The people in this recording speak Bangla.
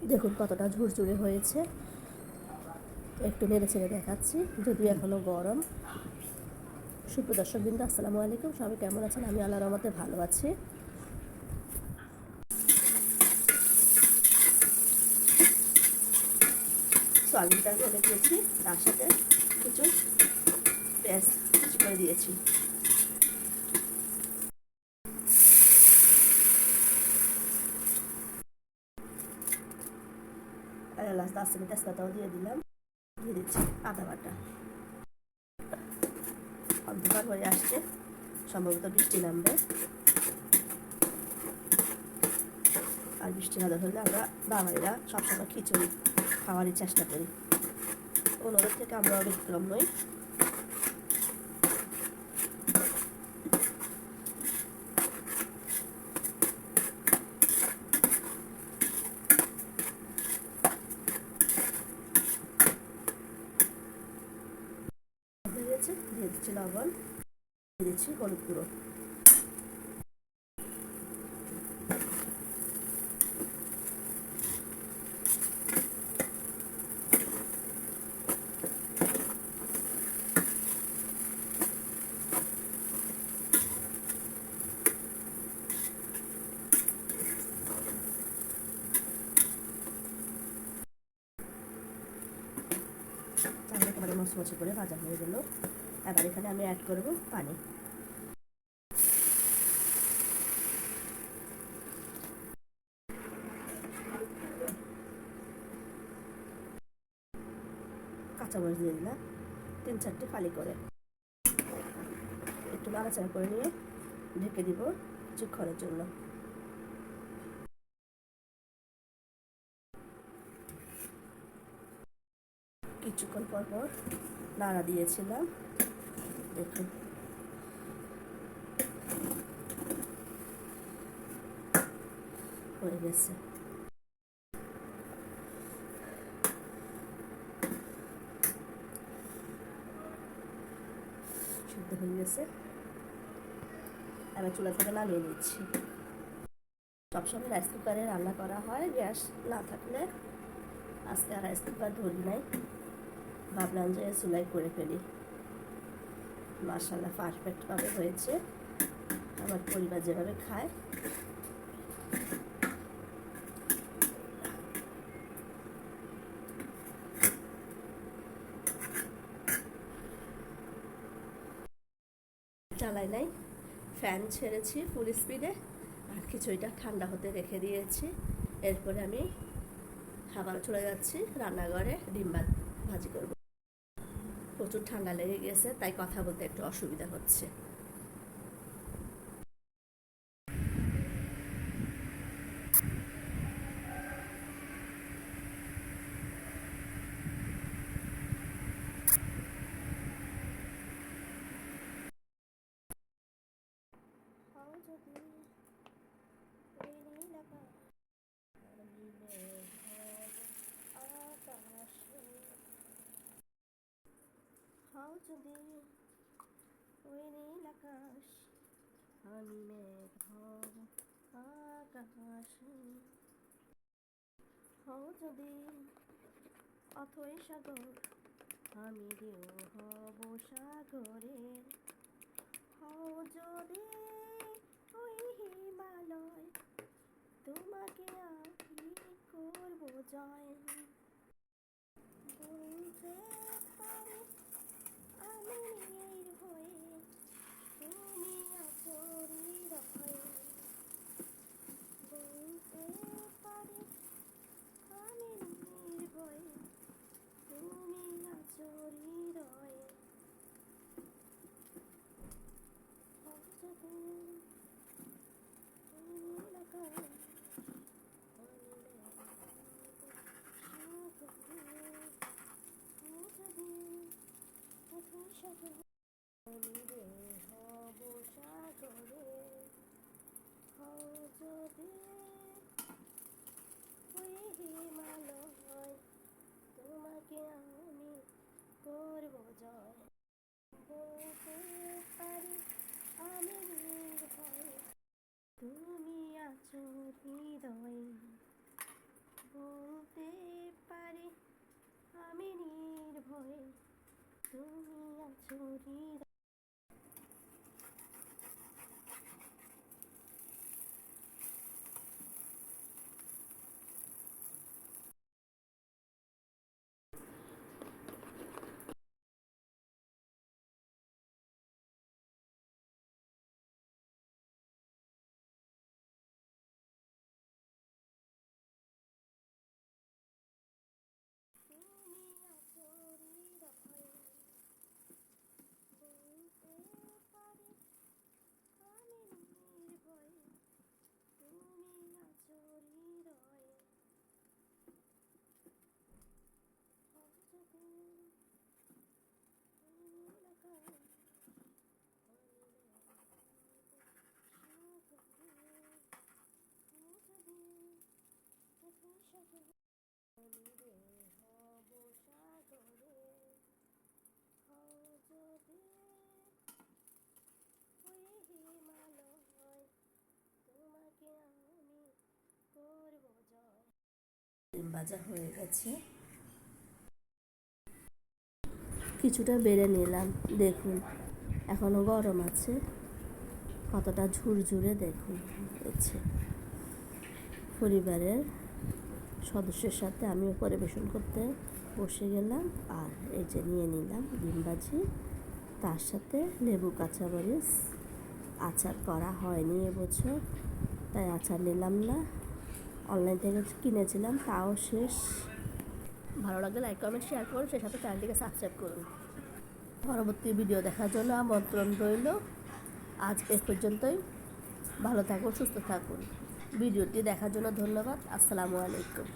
দেখুন কতটা ঝুরঝুরে হয়েছে, একটু নেড়ে ছেড়ে দেখাচ্ছি, যদিও এখনও গরম। সুপ্রদর্শক বিন্দু আসসালামু আলাইকুম, সবাই কেমন আছেন? আমি আল্লাহর রহমতে ভালো আছি। সয়াবিনটা ঢেলে দিয়েছি, তার সাথে কিছু পেঁয়াজ কুচি করে দিয়েছি। আর এলাচ দারচিনি তেজপাতাও দিয়ে দিলাম, দিয়ে দিচ্ছি আদা বাটা। অন্ধকার হয়ে আসছে, সম্ভবত বৃষ্টি নামবে। আর বৃষ্টি না হলে আমরা বাঙালিরা সবসময় খিচুড়ি খাওয়ারই চেষ্টা করি, ওনাদের থেকে আমরা ব্যতিক্রম নই। দিয়ে দিচ্ছি লবণ, দিয়ে দিচ্ছি হলুদ গুঁড়ো। চাল একেবারে মচমচে করে ভাজা হয়ে গেল। এবার এখানে আমি অ্যাড করব পানি। কাঁচামরিচ দিয়ে দিলাম 3-4টি ফালি করে, একটু নাড়াচাড়া করে নিয়ে ঢেকে দিব কিছুক্ষণের জন্য। কিছুক্ষণ পর পর নাড়া দিয়েছিলাম, দেখুন হয়ে গেছে। সিদ্ধ হয়ে গেছে, এবার চুলা থেকে নামিয়ে নিচ্ছি। সবসময় রাইস কুকারে রান্না করা হয় গ্যাস না থাকলে, আজকে আর রাইস কুকার ধরি নাই, ভাবলাম যে চুলাই করে ফেলি। মাশাআল্লাহ পারফেক্টভাবে হয়েছে, আমার পরিবার যেভাবে খায়। চালাই নাই, ফ্যান ছেড়েছি ফুল স্পিডে, আর খিচুড়িটা ঠান্ডা হতে রেখে দিয়েছি। এরপরে আমি খাবার চলে যাচ্ছি রান্নাঘরে, ডিম ভাজি করব। প্রচুর ঠান্ডা লেগে গেছে, তাই কথা বলতে একটু অসুবিধা হচ্ছে। হাও যদি ওই নীল আকাশ, আমি মেঘ হব আকাশে। হও যদি অথই সাগর, আমি ঢেউ হব সাগরে। হও যদি ওই হিমালয়, তোমাকে আমি করব জয়। বলতে পারি আমি নির্ভয়ে, তুমি আছো হৃদয়ে। বলতে পারি আমি নির্ভয়ে, তুমি আছো হৃদয়ে। যদি নীল আকাশ, আমি হব সাগরে। হও যদি ওই হিমালয়, তোমাকে আমি করব জয়। বলতে পারি আমি নির্ভয়ে, তুমি আছো হৃদয়ে। তুমি আছো হৃদয়। ডিম ভাজা হয়ে গেছে, কিছুটা বেড়ে নিলাম। দেখুন এখনো গরম আছে, কতটা ঝুরঝুরে দেখুন হয়েছে। পরিবারের সদস্যের সাথে আমিও পরিবেশন করতে বসে গেলাম। আর এই যে নিয়ে নিলাম ডিম ভাজি, তার সাথে লেবু কাঁচামরিচ। আচার করা হয়নি এবছর, তাই আচার নিলাম না, অনলাইন থেকে কিনেছিলাম, তাও শেষ। ভালো লাগলে লাইক কমেন্ট শেয়ার করুন, সেই সাথে চ্যানেলটিকে সাবস্ক্রাইব করুন। পরবর্তী ভিডিও দেখার জন্য আমন্ত্রণ রইল। আজ এ পর্যন্তই, ভালো থাকুন, সুস্থ থাকুন। ভিডিওটি দেখার জন্য ধন্যবাদ। আসসালামু আলাইকুম।